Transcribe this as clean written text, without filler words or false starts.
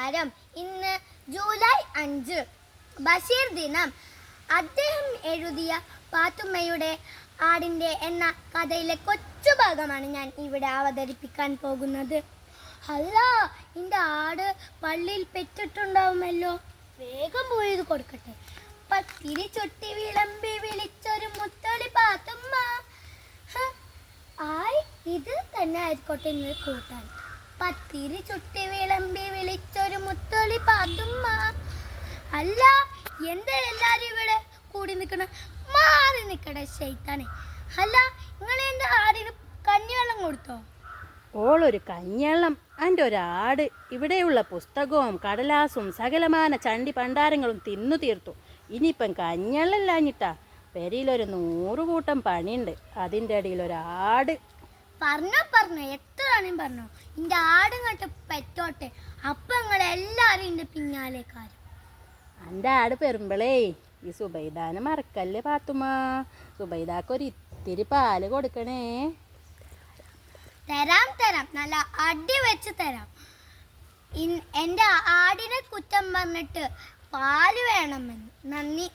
നമസ്കാരം. ഇന്ന് ജൂലൈ 5 ബഷീർ ദിനം. അദ്ദേഹം എഴുതിയ പാത്തുമ്മയുടെ ആടിൻ്റെ എന്ന കഥയിലെ കൊച്ചു ഭാഗമാണ് ഞാൻ ഇവിടെ അവതരിപ്പിക്കാൻ പോകുന്നത്. അല്ല, എൻ്റെ ആട് പള്ളിയിൽ പെറ്റിട്ടുണ്ടാവുമല്ലോ, വേഗം പോയത് കൊടുക്കട്ടെ. പത്തിരി ചുട്ടി വിളമ്പി വിളിച്ചൊരു മുത്തളി പാത്തുമ്മ. ആയി ഇത് തന്നെ ആയിക്കോട്ടെ എന്ന് കൂട്ടാൻ. പത്തിരി ചുട്ടി വിളമ്പി വിളിച്ചൊരു മുത്തളി പാത്തുമ്മ. അല്ല, എന്താ എല്ലാരും ഇവിടെ കൂടി നിൽക്കണ? മാറി നിൽക്കട ശൈത്താനെ. അല്ല, നിങ്ങൾ എൻ്റെ ആടിന് കഞ്ഞിവെള്ളം കൊടുത്തോ? ഓളൊരു കഞ്ഞെള്ളം, എൻ്റെ ഒരാട് ഇവിടെയുള്ള പുസ്തകവും കടലാസും സകലമാന ചണ്ടി പണ്ടാരങ്ങളും തിന്നു തീർത്തു. ഇനിയിപ്പം കഞ്ഞെള്ളമില്ലാഞ്ഞിട്ടാ. പെരിയിലൊരു 100 കൂട്ടം പണിയുണ്ട്, അതിൻ്റെ ഇടയിൽ ഒരാട്. പറഞ്ഞോ എത്ര ആണെങ്കിലും പറഞ്ഞോ, എൻ്റെ ആടും കണ്ട് പെറ്റോട്ടെ. അപ്പം നിങ്ങളെല്ലാവരും എൻ്റെ പിന്നാലേക്കാരും. എൻ്റെ ആട് പെരുമ്പളേ ഈ സുബൈദാനെ മറക്കല്ലേ പാത്തുമ്മ. സുബൈദാക്കൊരു ഇത്തിരി പാല് കൊടുക്കണേ. തരാം, നല്ല അടി വെച്ച് തരാം. എൻ്റെ ആടിനെ കുറ്റം പറഞ്ഞിട്ട് പാല് വേണമെന്ന്. നന്ദി.